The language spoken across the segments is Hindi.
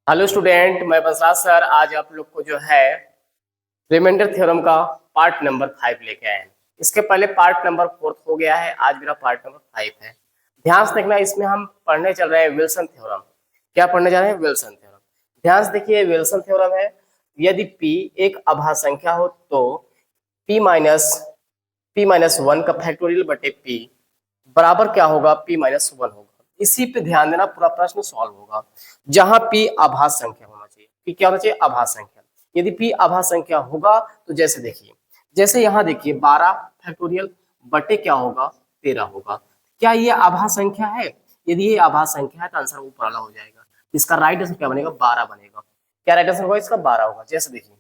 हेलो स्टूडेंट, मैं बसराज सर आज आप लोग को जो है रिमाइंडर थ्योरम का पार्ट नंबर 5 लेके आए हैं। इसके पहले पार्ट नंबर 4 हो गया है, आज मेरा पार्ट नंबर 5 है। ध्यान से देखना, इसमें हम पढ़ने चल रहे हैं विल्सन थ्योरम। क्या पढ़ने जा रहे हैं? Wilson theorem. ध्यान से देखिए, विल्सन थ्योरम है यदि p एक अभाज्य संख्या हो तो p-1 का फैक्टोरियल बटे p बराबर क्या होगा? p-1 होगा। इसी पे ध्यान देना, पूरा प्रश्न सॉल्व होगा। जहां p अभाज्य संख्या होना चाहिए, p क्या होना चाहिए? अभाज्य संख्या। यदि p अभाज्य संख्या होगा तो जैसे देखिए, जैसे यहाँ देखिए 12 फैक्टोरियल बटे क्या होगा? 13 होगा। क्या ये अभाज्य संख्या है? यदि ये अभाज्य संख्या है तो आंसर ऊपर वाला हो जाएगा। इसका राइट आंसर क्या बनेगा? 12 बनेगा। क्या राइट आंसर होगा इसका? 12 होगा। जैसे देखिए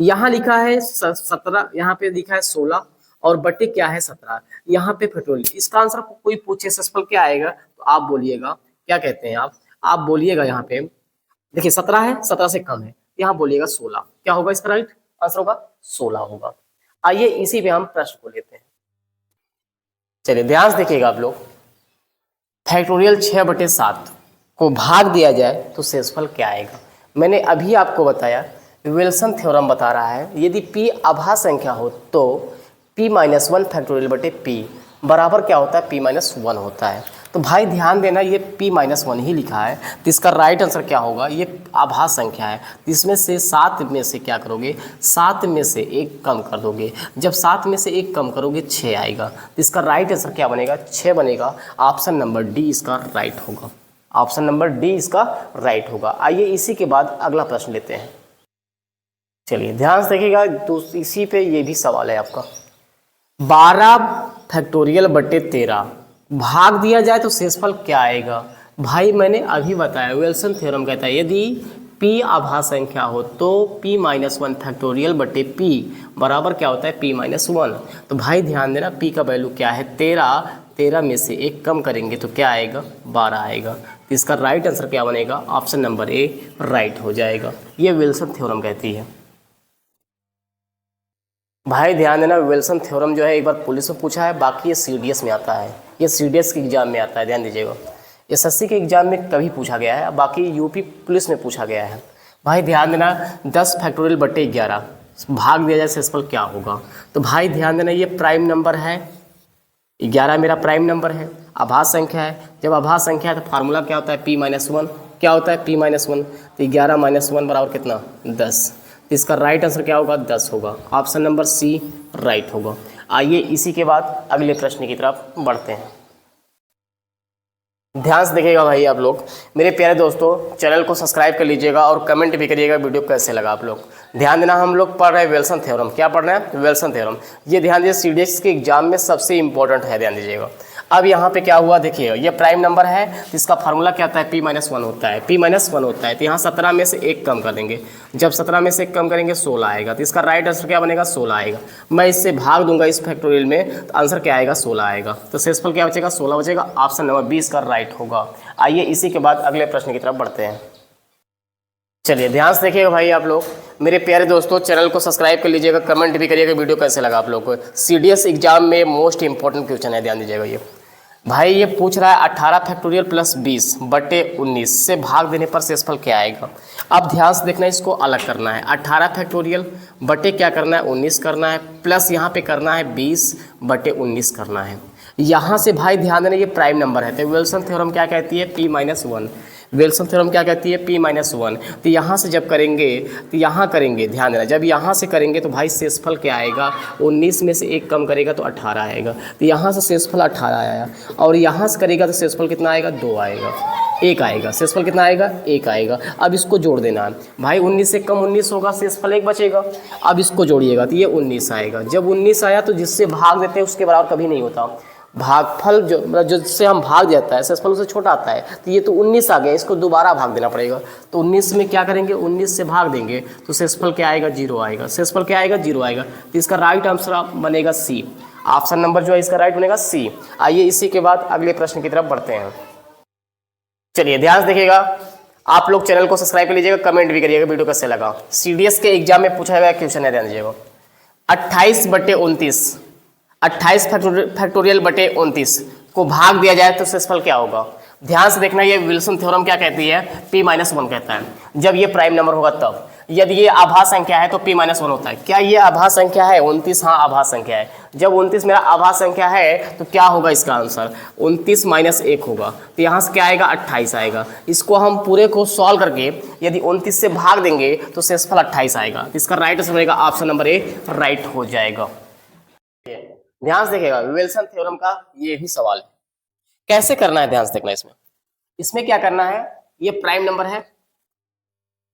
यहाँ लिखा है 17, यहाँ पे लिखा है 16 और बटे क्या है? 17। यहाँ पे फैक्टोरियल। इसका आंसर कोई पूछे ससफल क्या आएगा तो आप बोलिएगा, क्या कहते हैं आप बोलिएगा यहाँ पे देखिए 17 है, 17 से कम है, यहाँ बोलिएगा 16। क्या होगा इसका राइट आंसर? होगा 16 होगा। आइए इसी पे हम प्रश्न को लेते हैं। चलिए ध्यान से देखिएगा आप लोग, फैक्टोरियल 6/7 को भाग दिया जाए तो शेषफल क्या आएगा? मैंने अभी आपको बताया, विल्सन थ्योरम बता रहा है यदि p अभाज्य संख्या हो तो p-1 फैक्टोरियल बटे p बराबर क्या होता है? p-1 होता है। तो भाई ध्यान देना, ये p-1 ही लिखा है तो इसका राइट आंसर क्या होगा? ये अभाज्य संख्या है, इसमें से 7 में से क्या करोगे? 7 में से 1 कम कर दोगे। जब 7 में से 1 कम करोगे 6 आएगा। तो इसका राइट आंसर क्या बनेगा? 6 बनेगा। ऑप्शन नंबर डी इसका राइट होगा। ऑप्शन नंबर डी इसका राइट होगा। आइए इसी के बाद अगला प्रश्न लेते हैं। चलिए ध्यान से देखिएगा, तो इसी पे ये भी सवाल है आपका। 12 फैक्टोरियल बटे 13 भाग दिया जाए तो शेषफल क्या आएगा? भाई मैंने अभी बताया, विल्सन थ्योरम कहता है यदि p अभाज्य संख्या हो तो p-1 फैक्टोरियल बटे p बराबर क्या होता है? p-1। तो भाई ध्यान देना, p का वैल्यू क्या है? 13 में से 1 कम करेंगे तो क्या आएगा? 12 आएगा। तो इसका राइट आंसर क्या बनेगा? ऑप्शन नंबर ए राइट हो जाएगा। ये विल्सन थ्योरम कहती है। भाई ध्यान देना, विल्सन थ्योरम जो है एक बार पुलिस में पूछा है, बाकी ये सीडीएस में आता है, ये सीडीएस के एग्जाम में आता है। ध्यान दीजिएगा, एसएससी के एग्जाम में कभी पूछा गया है, बाकी यूपी पुलिस में पूछा गया है। भाई ध्यान देना, 10 फैक्टोरियल बटे 11 भाग दिया जाए शेषफल क्या होगा? तो भाई ध्यान देना, ये प्राइम नंबर है, 11 मेरा प्राइम नंबर है, अभाज्य संख्या है। जब अभाज्य संख्या है तो फार्मूला क्या होता है? p-1। क्या होता है? p-1। तो 11-1 बराबर कितना? 10। तो इसका राइट आंसर क्या होगा? 10 होगा। ऑप्शन नंबर सी राइट होगा। आइए इसी के बाद अगले प्रश्न की तरफ बढ़ते हैं। ध्यान से देखिएगा भाई आप लोग, मेरे प्यारे दोस्तों, चैनल को सब्सक्राइब कर लीजिएगा और कमेंट भी करिएगा वीडियो कैसे लगा आप लोग। ध्यान देना, हम लोग पढ़ रहे हैं विल्सन थ्योरम। क्या पढ़ रहे हैं? Wilson theorem. ये ध्यान दीजिए, सीडीएस के एग्जाम में सबसे इंपॉर्टेंट है, ध्यान दीजिएगा। अब यहाँ पे क्या हुआ देखिए, ये प्राइम नंबर है तो इसका फार्मूला क्या होता है? p-1 होता है। p-1 होता है तो यहाँ 17 में से 1 कम कर देंगे। जब 17 में से 1 कम करेंगे 16 आएगा। तो इसका राइट आंसर क्या बनेगा? 16 आएगा। मैं इससे भाग दूंगा इस फैक्टोरियल में तो आंसर क्या आएगा? 16 आएगा। तो शेषफल क्या बचेगा? 16 बचेगा। ऑप्शन नंबर बी इसका राइट होगा। आइए इसी के बाद अगले प्रश्न की तरफ बढ़ते हैं। चलिए ध्यान से देखिएगा भाई आप लोग, मेरे प्यारे दोस्तों, चैनल को सब्सक्राइब कर लीजिएगा, कमेंट भी करिएगा वीडियो कैसे लगा आप लोग को। सीडीएस एग्जाम में मोस्ट इंपॉर्टेंट क्वेश्चन है, ध्यान दीजिएगा। ये भाई ये पूछ रहा है 18 फैक्टोरियल प्लस 20 बटे 19 से भाग देने पर शेषफल क्या आएगा? अब ध्यान से देखना, इसको अलग करना है। 18 फैक्टोरियल बटे क्या करना है? 19 करना है, प्लस यहाँ पे करना है 20 बटे 19 करना है। यहाँ से भाई ध्यान देना, ये प्राइम नंबर है तो विल्सन थ्योरम क्या कहती है? p-1। विल्सन थ्योरम क्या कहती है? p-1। तो यहाँ से जब करेंगे तो यहाँ करेंगे, ध्यान देना, जब यहाँ से करेंगे तो भाई शेषफल क्या आएगा? 19 में से 1 कम करेगा तो 18 आएगा। तो यहाँ से शेषफल 18 आया और यहाँ से करेगा तो शेषफल कितना आएगा? 2 आएगा, 1 आएगा। शेषफल कितना आएगा? 1 आएगा। अब इसको जोड़ देना है भाई, 19 से कम 19 होगा, शेषफल 1 बचेगा। अब इसको जोड़िएगा तो ये 19 आएगा। जब 19 आया तो जिससे भाग देते हैं उसके बराबर कभी नहीं होता। भागफल जो मतलब जिससे हम भाग जाता है शेषफल उससे छोटा आता है। तो ये तो 19 आ गया, इसको दोबारा भाग देना पड़ेगा। तो 19 में क्या करेंगे? 19 से भाग देंगे तो शेषफल क्या आएगा? 0 आएगा। शेषफल क्या आएगा? 0 आएगा। तो इसका राइट आंसर बनेगा सी। ऑप्शन नंबर जो है इसका राइट बनेगा सी। आइए इसी के बाद अगले प्रश्न की तरफ बढ़ते हैं। चलिए ध्यान से देखिएगा, आप लोग चैनल को सब्सक्राइब कर लीजिएगा, कमेंट भी करिएगा वीडियो कैसे लगा। सीडीएस के एग्जाम में पूछा गया क्वेश्चन है, ध्यान दीजिएगा। 28 बटे 29, 28 फैक्टोरियल बटे 29 को भाग दिया जाए तो शेषफल क्या होगा? ध्यान से देखना, ये विल्सन थ्योरम क्या कहती है, p-1 कहता है जब ये प्राइम नंबर होगा तब। यदि ये आभास संख्या है तो p-1 होता है। क्या ये आभास संख्या है 29? हाँ आभास संख्या है। जब 29 मेरा आभास संख्या है तो क्या होगा इसका आंसर, 29 - 1 होगा। तो यहाँ से क्या आएगा, 28 आएगा। इसको हम पूरे को सॉल्व करके यदि 29 से भाग देंगे तो शेषफल 28 आएगा। तो इसका राइट आंसर रहेगा ऑप्शन नंबर ए, राइट हो जाएगा। ध्यान से देखिएगा, विल्सन थ्योरम का ये भी सवाल है, कैसे करना है ध्यान से देखना। इसमें क्या करना है, ये प्राइम नंबर है,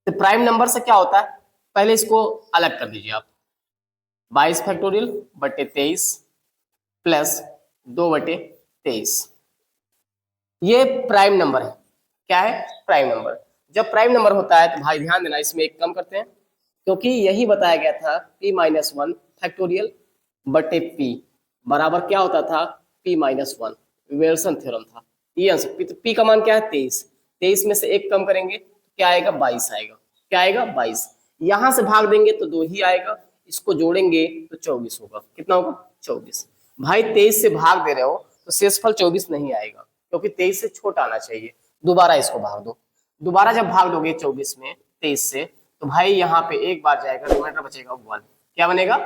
तो प्राइम नंबर से क्या होता है, पहले इसको अलग कर दीजिए आप। 22 फैक्टोरियल बटे 23 प्लस 2/23, ये प्राइम नंबर है। क्या है, प्राइम नंबर। जब प्राइम नंबर होता है तो भाई ध्यान देना, इसमें एक कम करते हैं, क्योंकि यही बताया गया था p-1 फैक्टोरियल बटे p बराबर क्या होता था, p-1। विल्सन थ्योरम था ये आंसर। p का मान क्या है, 23। 23 में से एक कम करेंगे तो क्या आएगा, 22 आएगा। क्या आएगा, 22। यहां से भाग देंगे तो 2 ही आएगा, इसको जोड़ेंगे तो 24 होगा। कितना होगा, 24। भाई 23 से भाग दे रहे हो तो शेषफल 24 नहीं आएगा, क्योंकि 23 से छोटा आना चाहिए। दोबारा इसको भाग दो, दोबारा जब भाग दोगे 24 में 23 से, तो भाई यहाँ पे एक बार जाएगा, रिमाइंडर बचेगा 1। क्या बनेगा,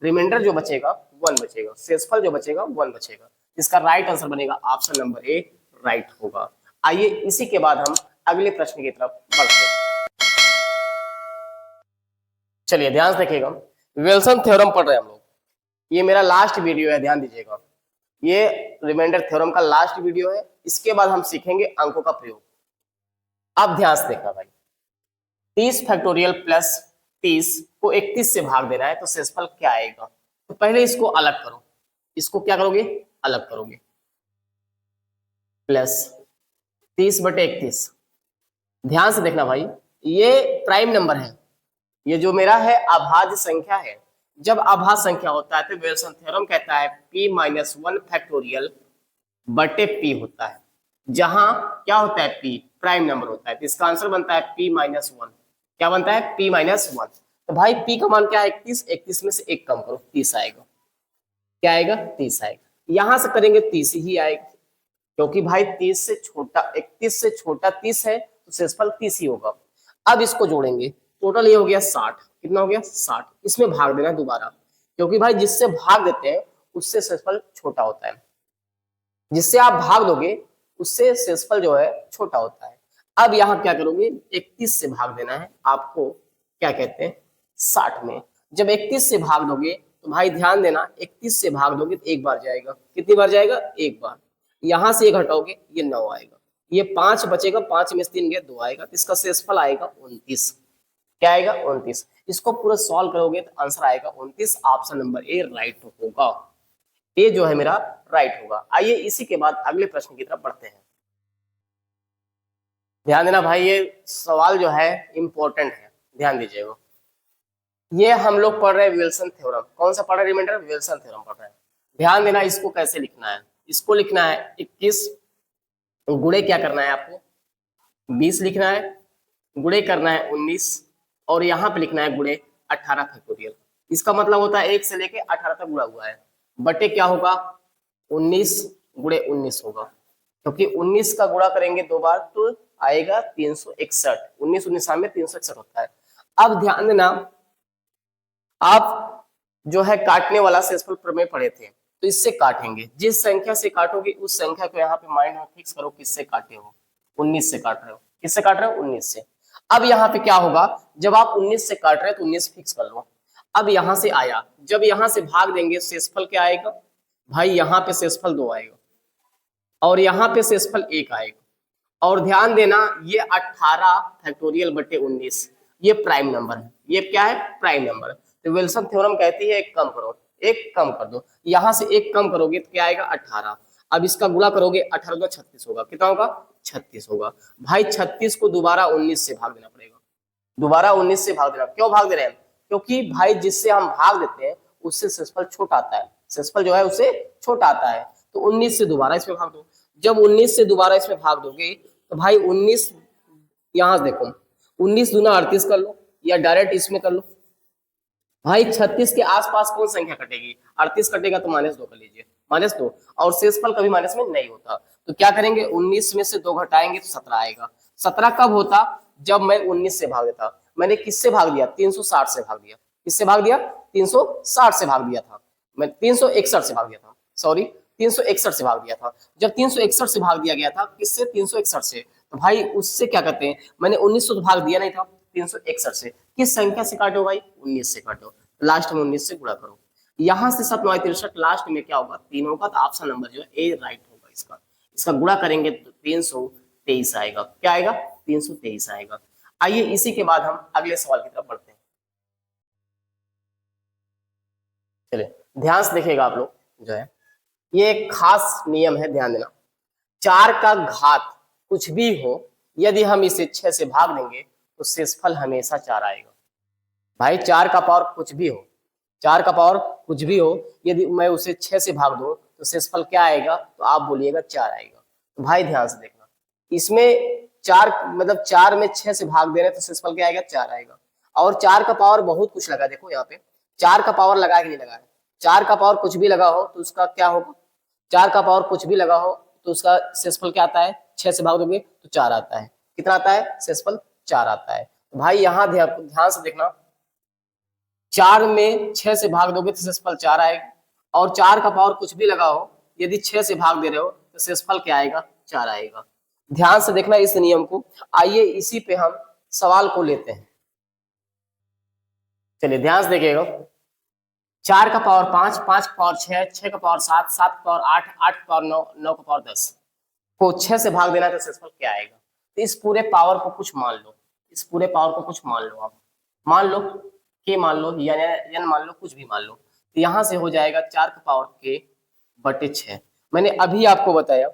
रिमाइंडर जो बचेगा 1 बचेगा, शेषफल जो बचेगा 1 बचेगा। इसका राइट आंसर बनेगा ऑप्शन नंबर ए, राइट होगा। आइए इसी के बाद हम अगले प्रश्न की तरफ बढ़ते हैं। चलिए ध्यान से देखिएगा, विल्सन थ्योरम पढ़ रहे हैं हम लोग। ये मेरा लास्ट वीडियो है, ध्यान दीजिएगा, ये रिमाइंडर थ्योरम का लास्ट वीडियो है। इसके बाद हम सीखेंगे अंकों का प्रयोग। अब ध्यान से देखना भाई, 30 फैक्टोरियल प्लस 30 को 31 से भाग देना है तो शेषफल क्या आएगा। तो पहले इसको अलग करो, इसको क्या करोगे, अलग करोगे। प्लस 30/31, ध्यान से देखना भाई, ये प्राइम नंबर है, ये जो मेरा है अभाज्य संख्या है। जब अभाज्य संख्या होता है तो विल्सन थ्योरम कहता है p-1 फैक्टोरियल बटे p होता है, जहां क्या होता है, p प्राइम नंबर होता है। तो इसका आंसर बनता है p-1। क्या बनता है, p-1। तो भाई p का मान क्या है, 31। 31 में से एक कम करो, 30 आएगा। क्या आएगा, 30 आएगा। यहां से करेंगे 30 ही आएगा, क्योंकि भाई 30 से छोटा 31 से छोटा 30 है तो शेषफल 30 ही होगा। अब इसको जोड़ेंगे, टोटल ये हो गया 60। कितना हो गया, 60। इसमें भाग देना दोबारा, क्योंकि भाई जिससे भाग देते हैं उससे शेषफल छोटा होता है, जिससे आप भाग दोगे उससे शेषफल जो है छोटा होता है। अब यहाँ क्या करोगे, 31 से भाग देना है आपको, क्या कहते हैं, 60 में। जब 31 से भाग दोगे तो भाई ध्यान देना, 31 से भाग दोगे तो एक बार जाएगा। कितनी बार जाएगा, एक बार। यहां से ये घटाओगे, ये 9 आएगा, ये 5 बचेगा, 5 में से 3 गया, 2 आएगा। तो इसका शेषफल आएगा 29। क्या आएगा, 29। इसको पूरा सॉल्व करोगे तो आंसर आएगा 29। ऑप्शन नंबर ए राइट होगा, ये जो है मेरा राइट होगा। आइए इसी के बाद अगले प्रश्न की तरफ बढ़ते हैं। ध्यान देना भाई, ये सवाल जो है इंपॉर्टेंट है, ध्यान दीजिएगा। ये हम लोग पढ़ रहे हैं विल्सन थ्योरम। कौन सा पढ़ रहे हैं, रिमाइंडर, विल्सन थ्योरम पढ़ रहे हैं। ध्यान देना, इसको कैसे लिखना है, इसको लिखना है 21 गुणे क्या करना है आपको, 20 लिखना है, गुणे करना है 19, और यहाँ पे लिखना है गुणे 18 फैक्टोरियल। इसका मतलब होता है 1 से लेके 18 तक गुणा हुआ है, बटे क्या होगा, 19 गुणे 19 होगा, क्योंकि 19 का गुणा करेंगे 2 बार तो आएगा 361। 19 19 में 361 होता है। अब ध्यान देना, आप जो है काटने वाला शेषफल प्रमेय पढ़े थे, तो इससे काटेंगे। जिस संख्या से काटोगे उस संख्या को यहाँ पे माइंड में फिक्स करो, किससे काटे हो, 19 से काट रहे हो। किससे काट रहे हो, 19 से। अब यहाँ पे क्या होगा, जब आप 19 से काट रहे हो तो 19 फिक्स कर लो। अब यहाँ से आया, जब यहाँ से भाग देंगे शेषफल क्या आएगा भाई, यहाँ पे शेषफल 2 आएगा और यहाँ पे शेषफल 1 आएगा। और ध्यान देना, ये 18 फैक्टोरियल बटे 19 ये प्राइम नंबर है। ये क्या है, प्राइम नंबर। तो विल्सन थ्योरम कहती है एक कम करो, एक कम कर दो। यहां से एक कम करोगे तो क्या आएगा, 18। अब इसका गुणा करोगे, 18 का 36 होगा। कितना होगा, 36 होगा। भाई 36 को दोबारा 19 से भाग देना पड़ेगा, दोबारा 19 से भाग देना। क्यों भाग दे रहे हैं, क्योंकि भाई जिससे हम भाग देते हैं उससे शेषफल छोटा आता है, शेषफल जो है उससे छोटा आता है। तो 19 से दोबारा इसमें भाग दो। जब 19 से दोबारा इसमें भाग दोगे तो भाई 19, यहां से देखो 19 दूना 38 कर लो, या डायरेक्ट इसमें कर लो, भाई 36 के आसपास कौन संख्या कटेगी, 38 कटेगा तो -2 कर लीजिए, -2। और शेषफल कभी माइनस में नहीं होता, तो क्या करेंगे 19 में से 2 घटाएंगे तो 17 आएगा। 17 कब होता, जब मैं 19 से भाग देता। मैंने किससे भाग दिया, 360 से भाग दिया। किससे भाग दिया, 360 से भाग दिया था। मैं 361 से भाग दिया था, सॉरी 361 से भाग दिया था। जब 361 से भाग दिया गया था, किससे, 361 से, तो भाई उससे क्या कहते हैं, मैंने 1900 तो भाग दिया नहीं था, 361 से किस संख्या से काटो भाई, 19 से काटो, लास्ट में 19 से गुणा करो। यहां से 7 9 63, लास्ट में क्या होगा, 3 होगा, तो ऑप्शन नंबर जो है ए राइट होगा इसका। इसका गुणा करेंगे तो 323 आएगा। क्या आएगा, 323 आएगा। आइए इसी के बाद हम अगले सवाल की तरफ बढ़ते हैं। चलिए ध्यान से देखिएगा आप लोग, जो है ये एक खास नियम है, ध्यान देना। 4 का घात कुछ भी हो, यदि हम इसे 6 से भाग देंगे तो शेषफल हमेशा 4 आएगा। भाई 4 का पावर कुछ भी हो, 4 का पावर कुछ भी हो, यदि मैं उसे 6 से भाग दूं तो शेषफल क्या आएगा, तो आप बोलिएगा 4 आएगा। तो भाई ध्यान से देखना, इसमें 4 मतलब 4 में 6 से भाग दे रहे हैं तो शेषफल क्या आएगा, 4 आएगा। और 4 का पावर बहुत कुछ लगा, देखो यहाँ पे 4 का पावर लगा कि नहीं लगा है, 4 का पावर कुछ भी लगा हो तो उसका क्या होगा, 4 का पावर कुछ भी लगा हो तो उसका शेषफल क्या आता है, 6 से भाग दोगे तो 4 आता है। कितना आता है, शेषफल 4 आता है। भाई यहाँ ध्यान से देखना, 4 में 6 से भाग दोगे तो शेषफल 4 आएगा, और 4 का पावर कुछ भी लगा हो, यदि 6 से भाग दे रहे हो तो शेषफल क्या आएगा, 4 आएगा। ध्यान से देखना इस नियम को। आइए इसी पे हम सवाल को लेते हैं। चलिए ध्यान से देखिएगा, 4 का पावर 5, 5 का पावर 6, 6 का पावर 7, 7 का पावर 8, 8 का पावर 9, 9 का पावर 10 को 6 से भाग देना है तो शेषफल क्या आएगा। तो इस पूरे पावर को कुछ मान लो, इस पूरे पावर को कुछ मान लो, आप मान लो के मान लो या एन मान लो, कुछ भी मान लो। तो यहाँ से हो जाएगा 4 का पावर के बटे 6। मैंने अभी आपको बताया,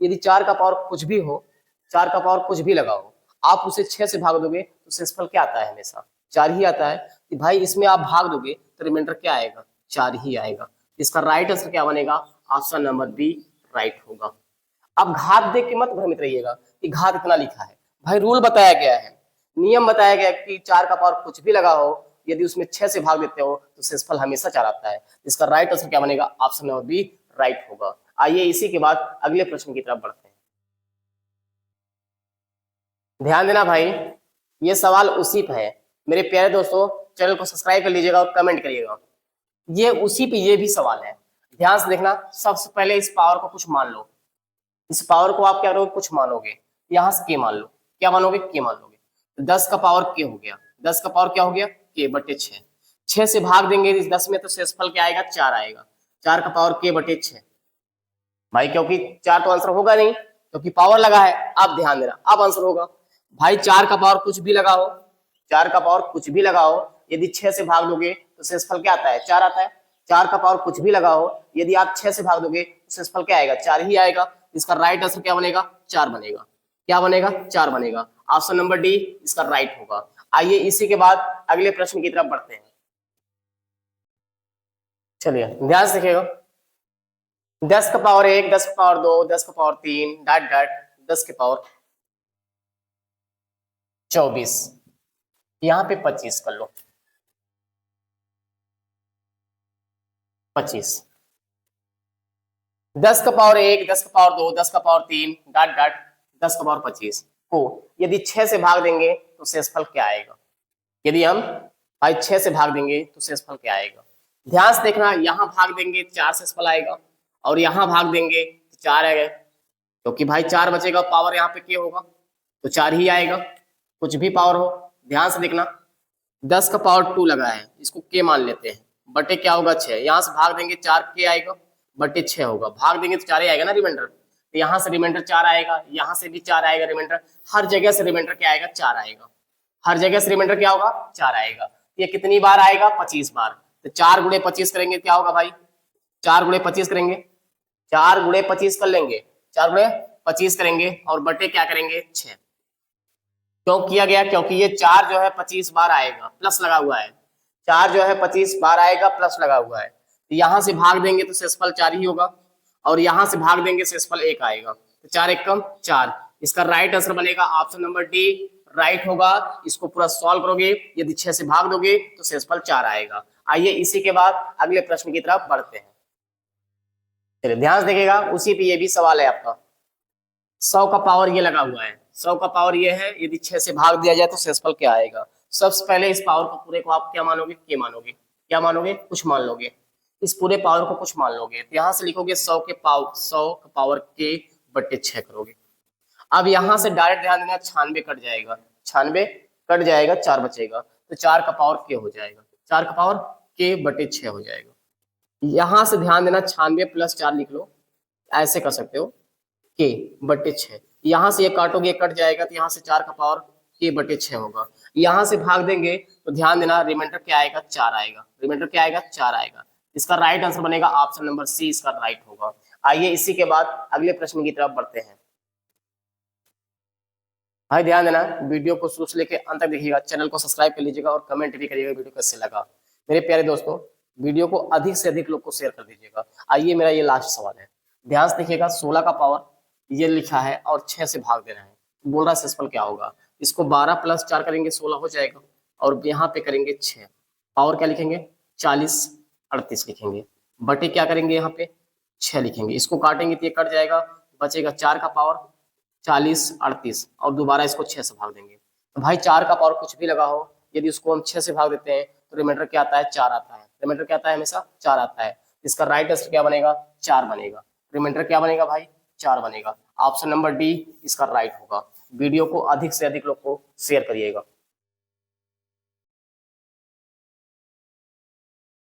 यदि 4 का पावर कुछ भी हो, 4 का पावर कुछ भी लगा हो, आप उसे 6 से भाग दोगे तो शेषफल क्या आता है, हमेशा 4 ही आता है। कि भाई इसमें आप भाग दोगे तो रिमाइंडर क्या आएगा, 4 ही आएगा। इसका राइट आंसर क्या बनेगा, ऑप्शन नंबर बी राइट होगा। अब घात देख के मत भ्रमित रहिएगा कि घात इतना लिखा है। भाई रूल बताया गया है, नियम बताया गया है कि 4 का पावर कुछ भी लगा हो, यदि उसमें 6 से भाग देते हो तो शेषफल हमेशा 4 आता है। इसका राइट आंसर क्या बनेगा, ऑप्शन नंबर बी राइट होगा। आइए इसी के बाद अगले प्रश्न की तरफ बढ़ते हैं। ध्यान देना भाई, ये सवाल उसी पे है। मेरे प्यारे दोस्तों, चैनल को सब्सक्राइब कर लीजिएगा और कमेंट करिएगा। ये उसी पे ये भी सवाल है, ध्यान से देखना। सबसे पहले इस पावर को कुछ मान लो, इस पावर को आप क्या करोगे, कुछ मानोगे, यहाँ से के मान लो। क्या मानोगे, के मान लोगे। 10 का पावर के हो गया, 10 का पावर क्या हो गया, के बटे 6। 6 से भाग देंगे इस 10 में तो शेषफल क्या आएगा, 4 आएगा। 4 का पावर के बटे 6। भाई क्योंकि 4 तो आंसर होगा नहीं, क्योंकि पावर लगा है। आप ध्यान देना, अब आंसर होगा। भाई 4 का पावर कुछ भी लगा हो, 4 का पावर कुछ भी लगा हो, यदि 6 से भाग दोगे तो शेषफल क्या आता है, 4 आता है। 4 का पावर कुछ भी लगा हो, यदि आप 6 से भाग दोगे तो शेषफल क्या आएगा, 4 ही आएगा। इसका राइट आंसर क्या बनेगा, 4 बनेगा। क्या बनेगा, 4 बनेगा। ऑप्शन नंबर डी इसका राइट होगा। आइए इसी के बाद अगले प्रश्न की तरफ बढ़ते हैं। चलिए ध्यान से देखिएगा, 10 का पावर 1, 10 का पावर 2, 10 का पावर 3 डॉट डॉट 10 के पावर 24, यहाँ पे 25 कर लो, 25। 10 का पावर 1, 10 का पावर 2, 10 का पावर 3 डॉट डॉट 10 का पावर 25 को यदि 6 से भाग देंगे तो शेषफल क्या आएगा। यदि हम भाई 6 से भाग देंगे तो शेषफल क्या आएगा। ध्यान से देखना, यहाँ भाग देंगे 4 शेषफल आएगा, और यहाँ भाग देंगे तो 4 आएगा, क्योंकि भाई 4 बचेगा, पावर यहाँ पे के होगा तो 4 ही आएगा, कुछ भी पावर हो। ध्यान से देखना, 10 का पावर 2 लगा है, इसको के मान लेते हैं, बटे क्या होगा 6। यहाँ से भाग देंगे 4 के आएगा, बटे 6 होगा, भाग देंगे तो 4 ही आएगा ना रिमाइंडर। तो यहाँ से रिमाइंडर 4 आएगा, यहाँ से भी 4 आएगा रिमाइंडर, हर जगह से रिमाइंडर क्या आएगा, 4 आएगा। हर जगह से रिमाइंडर क्या होगा, 4 आएगा। ये कितनी बार आएगा, 25 बार। तो 4 गुणे 25 करेंगे क्या होगा भाई, 4 गुणे 25 करेंगे, 4 गुणे 25 कर लेंगे, 4 गुणे 25 करेंगे और बटे क्या करेंगे 6। क्यों किया गया, क्योंकि ये 4 जो है 25 बार आएगा, प्लस लगा हुआ है। 4 जो है 25 बार आएगा, प्लस लगा हुआ है। तो यहाँ से भाग देंगे तो शेषफल 4 ही होगा, और यहाँ से भाग देंगे शेषफल 1 आएगा। तो 4 एकम 4, इसका राइट आंसर बनेगा ऑप्शन नंबर डी राइट होगा। इसको पूरा सॉल्व करोगे, यदि 6 से भाग दोगे तो शेषफल 4 आएगा। आइए इसी के बाद अगले प्रश्न की तरफ बढ़ते हैं। चलिए ध्यान से देखिएगा, उसी पे ये भी सवाल है आपका। 100 का पावर ये लगा हुआ है, 100 का पावर ये है, यदि 6 से भाग दिया जाए तो शेषफल क्या आएगा। सबसे पहले इस पावर को पूरे को आप क्या मानोगे, के मानोगे, क्या मानोगे, कुछ मान लोगे, इस पूरे पावर को कुछ मान लोगे, तो यहाँ से लिखोगे 100 के पावर, 100 का पावर के बट्टे 6 करोगे। अब यहाँ से डायरेक्ट ध्यान देना, 96 कट जाएगा, 96 कट जाएगा, 4 बचेगा, तो 4 का पावर के हो जाएगा, 4 का पावर के बटे 6 हो जाएगा। यहां से ध्यान देना, 96 प्लस 4 लिख लो, ऐसे कर सकते हो, के बटे 6, यहां से ये काटोगे कट जाएगा, तो यहाँ से 4 का पावर के बटे 6 होगा। यहां से भाग देंगे तो ध्यान देना रिमाइंडर क्या आएगा, 4 आएगा, रिमाइंडर क्या आएगा, 4 आएगा। इसका राइट आंसर बनेगा ऑप्शन नंबर सी, इसका राइट होगा। आइए इसी के बाद अगले प्रश्न की तरफ बढ़ते हैं। भाई ध्यान देना, वीडियो को शुरू से लेकर अंत तक देखिएगा, चैनल को सब्सक्राइब कर लीजिएगा और कमेंट भी करिएगा वीडियो कैसे लगा। मेरे प्यारे दोस्तों, वीडियो को अधिक से अधिक लोग को शेयर कर दीजिएगा। आइए मेरा ये लास्ट सवाल है, ध्यान से देखिएगा। 16 का पावर ये लिखा है और 6 से भाग देना है, बोल रहा है शेषफल क्या होगा। इसको 12 प्लस 4 करेंगे 16 हो जाएगा, और यहाँ पे करेंगे 6, पावर क्या लिखेंगे, 40 38 लिखेंगे, बटे क्या करेंगे, यहाँ पे 6 लिखेंगे। इसको काटेंगे तो ये कट जाएगा, बचेगा 4 का पावर 40 38, और दोबारा इसको 6 से भाग देंगे। तो भाई 4 का पावर कुछ भी लगा हो, यदि उसको हम 6 से भाग देते हैं तो रिमाइंडर क्या आता है, 4 आता है। रिमाइंडर क्या आता है, हमेशा 4 आता है। इसका राइट आंसर क्या बनेगा, 4 बनेगा। रिमाइंडर क्या बनेगा भाई, 4 बनेगा। ऑप्शन नंबर डी इसका राइट होगा। वीडियो को अधिक से अधिक लोग को शेयर करिएगा।